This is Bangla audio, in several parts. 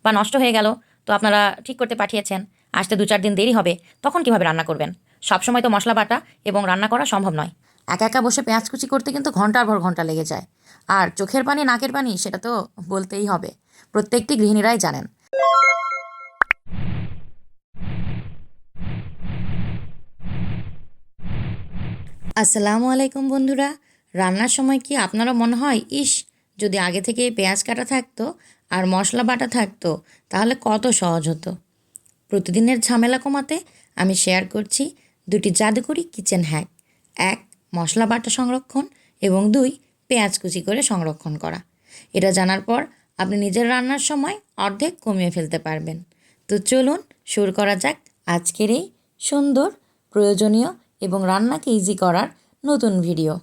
বা নষ্ট হয়ে গেল, তো আপনারা ঠিক করতে পাঠিয়েছেন, আসতে 2-4 দিন দেরি হবে, তখন কিভাবে রান্না করবেন? সবসময় তো মশলা বাটা এবং রান্না করা সম্ভব নয়। একা একা বসে পেঁয়াজ কুচি করতে কিন্তু ঘন্টার পর ঘন্টা লেগে যায়। আর চোখের পানি নাকের পানি সেটা তো বলতেই হবে, প্রত্যেকটি গৃহিণীরাই জানেন। আসসালামু আলাইকুম বন্ধুরা। রান্নার সময় কি আপনারও মনে হয়, ইস, যদি আগে থেকে পেঁয়াজ কাটা থাকতো আর মশলা বাটা থাকতো তাহলে কত সহজ হতো। প্রতিদিনের ঝামেলা কমাতে আমি শেয়ার করছি 2টি জাদুকরি কিচেন হ্যাক। 1, মশলা বাটা সংরক্ষণ, এবং 2, পেঁয়াজ কুচি করে সংরক্ষণ করা। এটা জানার পর আপনি নিজের রান্নার সময় অর্ধেক কমিয়ে ফেলতে পারবেন। তো চলুন শুরু করা যাক আজকের এই সুন্দর, প্রয়োজনীয় এবং রান্নাকে ইজি করার নতুন ভিডিও।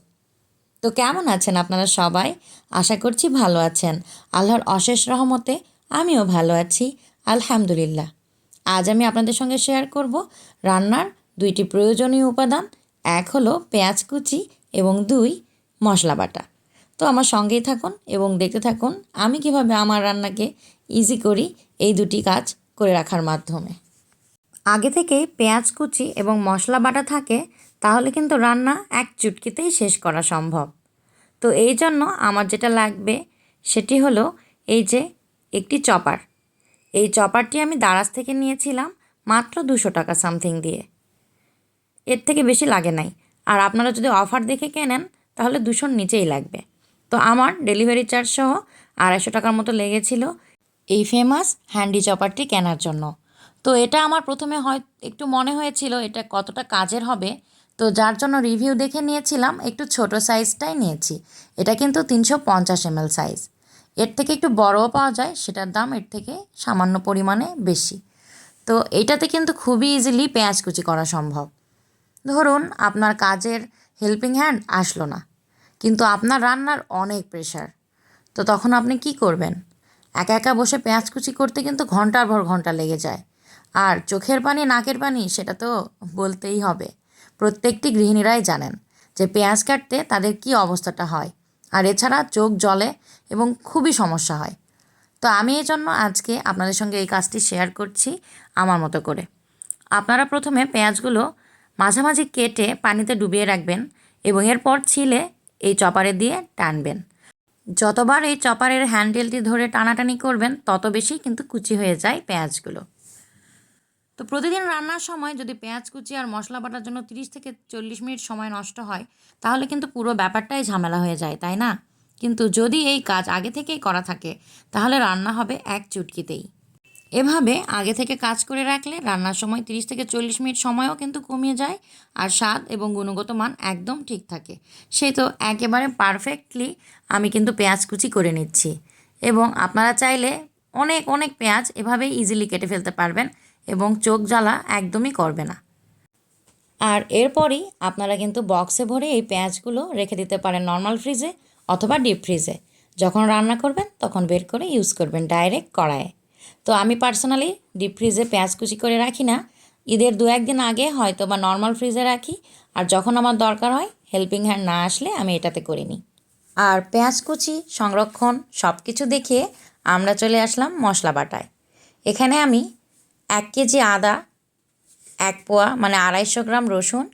তো কেমন আছেন আপনারা সবাই? আশা করছি ভালো আছেন। আল্লাহর অশেষ রহমতে আমিও ভালো আছি, আলহামদুলিল্লাহ। আজ আমি আপনাদের সঙ্গে শেয়ার করব রান্নার 2টি প্রয়োজনীয় উপাদান। 1 হলো পেঁয়াজ কুচি এবং 2, মশলা বাটা। তো আমার সঙ্গেই থাকুন এবং দেখতে থাকুন আমি কিভাবে আমার রান্নাকে ইজি করি এই 2টি কাজ করে রাখার মাধ্যমে। আগে থেকেই পেঁয়াজ কুচি এবং মশলা বাটা থাকে তাহলে কিন্তু রান্না এক চুটকিতেই শেষ করা সম্ভব। তো এই জন্য আমার যেটা লাগবে সেটি হলো এই যে একটি চপার। এই চপারটি আমি দারাজ থেকে নিয়েছিলাম মাত্র 200 টাকা সামথিং দিয়ে, এর থেকে বেশি লাগে নাই। আর আপনারা যদি অফার দেখে কেনেন তাহলে 200-র নিচেই লাগবে। তো আমার ডেলিভারি চার্জ সহ 250 টাকার মতো লেগেছিল এই ফেমাস হ্যান্ডি চপারটি কেনার জন্য। তো এটা আমার প্রথমে একটু মনে হয়েছিল এটা কতটা কাজের হবে, তো যার জন্য রিভিউ দেখে নিয়েছিলাম, একটু ছোট সাইজটাই নিয়েছি। এটা কিন্তু 350 ml সাইজ। এর থেকে একটু বড়ও পাওয়া যায়, সেটার দাম এর থেকে সামান্য পরিমাণে বেশি। তো এইটাতে কিন্তু খুবই ইজিলি পেঁয়াজ কুচি করা সম্ভব। ধরুন আপনার কাজের হেল্পিং হ্যান্ড আসলো না, কিন্তু আপনার রান্নার অনেক প্রেশার, তো তখন আপনি কি করবেন? একা একা বসে পেঁয়াজ কুচি করতে কিন্তু ঘন্টার পর ঘন্টা লেগে যায়। আর চোখের পানি নাকের পানি সেটা তো বলতেই হবে, প্রত্যেকটি গৃহিণীরাই জানেন যে পেঁয়াজ কাটতে তাদের কি অবস্থাটা হয়। আর এছাড়া চোখ জ্বলে এবং খুবই সমস্যা হয়। তো আমি এই জন্য আজকে আপনাদের সঙ্গে এই কাজটি শেয়ার করছি আমার মতো করে। আপনারা প্রথমে পেঁয়াজগুলো মাঝামাঝি কেটে পানিতে ডুবিয়ে রাখবেন এবং এরপর ছিলে এই চপারে দিয়ে টানবেন। যতবার এই চপারের হ্যান্ডেলটি ধরে টানাটানি করবেন তত বেশি কিন্তু কুচি হয়ে যায় পেঁয়াজগুলো। তো প্রতিদিন রান্নার সময় যদি পেঁয়াজ কুচি আর মশলা বাটার জন্য 30 থেকে 40 মিনিট সময় নষ্ট হয় তাহলে কিন্তু পুরো ব্যাপারটাই ঝামেলা হয়ে যায়, তাই না? কিন্তু যদি এই কাজ আগে থেকেই করা থাকে তাহলে রান্না হবে এক চুটকিতেই। এভাবে আগে থেকে কাজ করে রাখলে রান্নার সময় 30 থেকে 40 মিনিট সময়ও কিন্তু কমিয়ে যায়, আর স্বাদ এবং গুণগত মান একদম ঠিক থাকে। সেই তো একেবারে পারফেক্টলি আমি কিন্তু পেঁয়াজ কুচি করে নিচ্ছি, এবং আপনারা চাইলে অনেক অনেক পেঁয়াজ এভাবেই ইজিলি কেটে ফেলতে পারবেন এবং চোখ জ্বালা একদমই করবে না। আর এরপরই আপনারা কিন্তু বক্সে ভরে এই পেঁয়াজগুলো রেখে দিতে পারেন নর্মাল ফ্রিজে অথবা ডিপ ফ্রিজে। যখন রান্না করবেন তখন বের করে ইউজ করবেন ডাইরেক্ট কড়াইয়ে। তো আমি পার্সোনালি ডিপ ফ্রিজে পেঁয়াজ কুচি করে রাখি না, ঈদের 2-1 দিন আগে হয়তো বা নর্মাল ফ্রিজে রাখি, আর যখন আমার দরকার হয় হেল্পিং হ্যান্ড না আসলে আমি এটাতে করে নিই। আর পেঁয়াজ কুচি সংরক্ষণ সব কিছু দেখিয়ে আমরা চলে আসলাম মশলা বাটায়। এখানে আমি 1 কেজি আদা, 1 পোয়া মানে 250 গ্রাম রসুন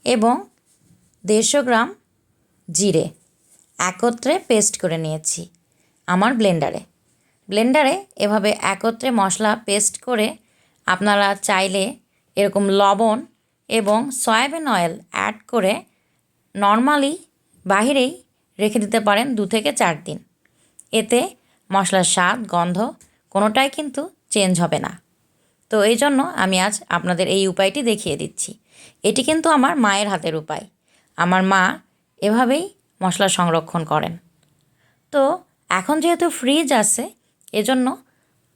এবং 150 গ্রাম জিরে একত্রে পেস্ট করে নিয়েছি আমার ব্লেন্ডারে এভাবে একত্রে মশলা পেস্ট করে আপনারা চাইলে এরকম লবণ এবং সয়াবিন অয়েল অ্যাড করে নর্মালি বাহিরেই রেখে দিতে পারেন 2 থেকে 4 দিন। এতে মশলার স্বাদ গন্ধ কোনোটাই কিন্তু চেঞ্জ হবে না। তো এই জন্য আমি আজ আপনাদের এই উপায়টি দেখিয়ে দিচ্ছি। এটি কিন্তু আমার মায়ের হাতের উপায়। আমার মা এভাবেই মশলা সংরক্ষণ করেন। তো এখন যেহেতু ফ্রিজ আছে এজন্য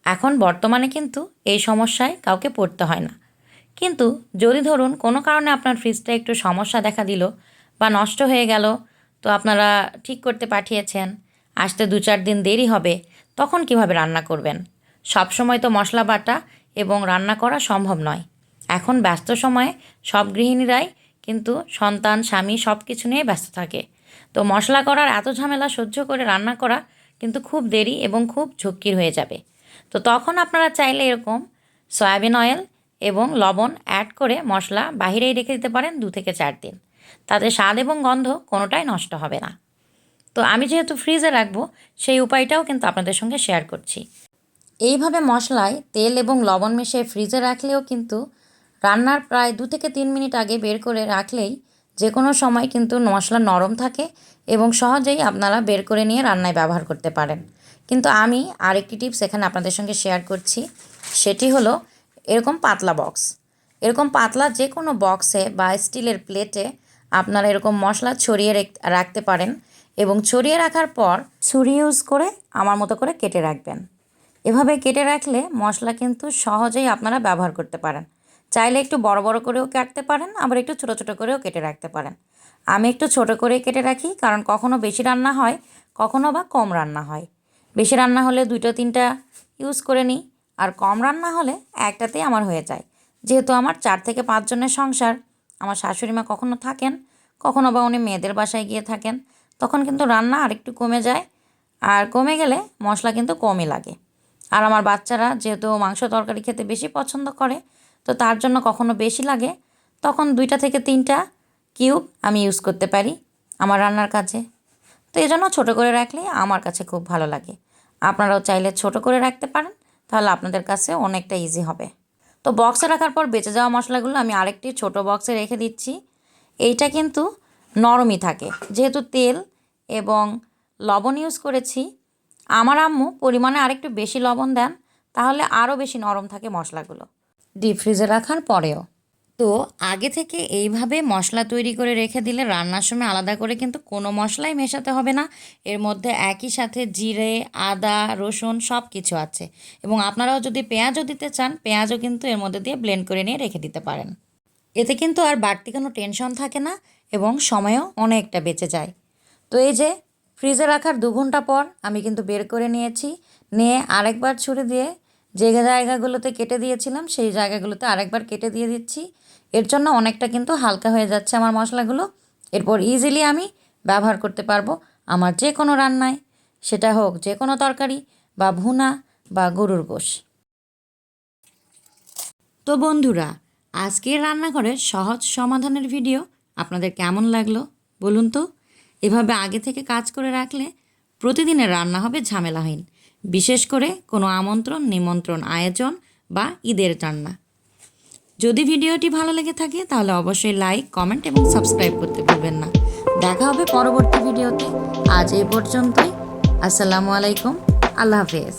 এখন বর্তমানে কিন্তু এই সমস্যায় কাউকে পড়তে হয় না। কিন্তু যদি ধরুন কোনো কারণে আপনার ফ্রিজটা একটু সমস্যা দেখা দিল বা নষ্ট হয়ে গেল, তো আপনারা ঠিক করতে পাঠিয়েছেন, আসতে 2-4 দিন দেরি হবে, তখন কিভাবে রান্না করবেন? সব সময় তো মশলা বাটা এবং রান্না করা সম্ভব নয়। এখন ব্যস্ত সময়ে সব গৃহিণীরাই কিন্তু সন্তান স্বামী সব কিছু নিয়ে ব্যস্ত থাকে। তো মশলা করার এত ঝামেলা সহ্য করে রান্না করা কিন্তু খুব দেরি এবং খুব ঝক্কির হয়ে যাবে। তো তখন আপনারা চাইলে এরকম সয়াবিন অয়েল এবং লবণ অ্যাড করে মশলা বাহিরেই রেখে দিতে পারেন 2 থেকে 4 দিন। তাতে স্বাদ এবং গন্ধ কোনোটাই নষ্ট হবে না। তো আমি যেহেতু ফ্রিজে রাখবো সেই উপায়টাও কিন্তু আপনাদের সঙ্গে শেয়ার করছি। এইভাবে মশলায় তেল এবং লবণ মিশিয়ে ফ্রিজে রাখলেও কিন্তু রান্নার প্রায় 2 থেকে 3 মিনিট আগে বের করে রাখলেই যে কোনো সময় কিন্তু মশলা নরম থাকে এবং সহজেই আপনারা বের করে নিয়ে রান্নায় ব্যবহার করতে পারেন। কিন্তু আমি আরেকটি টিপস এখানে আপনাদের সঙ্গে শেয়ার করছি, সেটি হলো এরকম পাতলা বক্স। এরকম পাতলা যে কোনো বক্সে বা স্টিলের প্লেটে আপনারা এরকম মশলা ছড়িয়ে রাখতে পারেন এবং ছড়িয়ে রাখার পর ছুরি ইউজ করে আমার মতো করে কেটে রাখবেন। এভাবে কেটে রাখলে মশলা কিন্তু সহজেই আপনারা ব্যবহার করতে পারেন। চাইলে একটু বড় বড় করেও কাটতে পারেন, আবার একটু ছোট ছোট করেও কেটে রাখতে পারেন। আমি একটু ছোট করে কেটে রাখি, কারণ কখনো বেশি রান্না হয়, কখনো বা কম রান্না হয়। বেশি রান্না হলে 2টা 3টা ইউজ করে নিই, আর কম রান্না হলে একটাতেই আমার হয়ে যায়। যেহেতু আমার 4 থেকে 5 জনের সংসার, আমার শাশুড়ি মা কখনো থাকেন, কখনো বা উনি মেয়েদের বাসায় গিয়ে থাকেন, তখন কিন্তু রান্না আরেকটু কমে যায়, আর কমে গেলে মশলা কিন্তু কমই লাগে। আর আমার বাচ্চারা যেহেতু মাংস তরকারি খেতে বেশি পছন্দ করে, তো তার জন্য কখনো বেশি লাগে, তখন 2টা থেকে 3টা কিউব আমি ইউজ করতে পারি আমার রান্নার কাজে। তো এই জন্য ছোটো করে রাখলে আমার কাছে খুব ভালো লাগে। আপনারাও চাইলে ছোট করে রাখতে পারেন, তাহলে আপনাদের কাছে অনেকটা ইজি হবে। তো বক্সে রাখার পর বেঁচে যাওয়া মশলাগুলো আমি আরেকটি ছোট বক্সে রেখে দিচ্ছি। এইটা কিন্তু নরমই থাকে, যেহেতু তেল এবং লবণ ইউজ করেছি। আমার আম্মু পরিমাণে আরেকটু বেশি লবণ দেন, তাহলে আরও বেশি নরম থাকে মশলাগুলো ডিপ ফ্রিজে রাখার পরেও। তো আগে থেকে এইভাবে মশলা তৈরি করে রেখে দিলে রান্নার সময় আলাদা করে কিন্তু কোনো মশলাই মেশাতে হবে না। এর মধ্যে একই সাথে জিরে, আদা, রসুন সব কিছু আছে, এবং আপনারাও যদি পেঁয়াজও দিতে চান, পেঁয়াজও কিন্তু এর মধ্যে দিয়ে ব্লেন্ড করে নিয়ে রেখে দিতে পারেন। এতে কিন্তু আর বাড়তি কোনো টেনশন থাকে না এবং সময়ও অনেকটা বেঁচে যায়। তো এই যে ফ্রিজে রাখার 2 ঘন্টা পর আমি কিন্তু বের করে নিয়েছি, নিয়ে আরেকবার ছুরি দিয়ে যে জায়গাগুলোতে কেটে দিয়েছিলাম সেই জায়গাগুলোতে আরেকবার কেটে দিয়ে দিচ্ছি। এর জন্য অনেকটা কিন্তু হালকা হয়ে যাচ্ছে আমার মশলাগুলো। এরপর ইজিলি আমি ব্যবহার করতে পারবো আমার যে কোনো রান্নায়, সেটা হোক যে কোনো তরকারি বা ভুনা বা গরুর গোশ। তো বন্ধুরা, আজকের রান্নাঘরের সহজ সমাধানের ভিডিও আপনাদের কেমন লাগলো বলুন তো। এভাবে আগে থেকে কাজ করে রাখলে প্রতিদিনের রান্না হবে ঝামেলাহীন, বিশেষ করে কোনো আমন্ত্রণ, নিমন্ত্রণ, আয়োজন বা ঈদের রান্না। যদি ভিডিওটি ভালো লেগে থাকে তাহলে অবশ্যই লাইক, কমেন্ট এবং সাবস্ক্রাইব করতে ভুলবেন না। দেখা হবে পরবর্তী ভিডিওতে। আজ এই পর্যন্তই। আসসালামু আলাইকুম, আল্লাহ হাফেজ।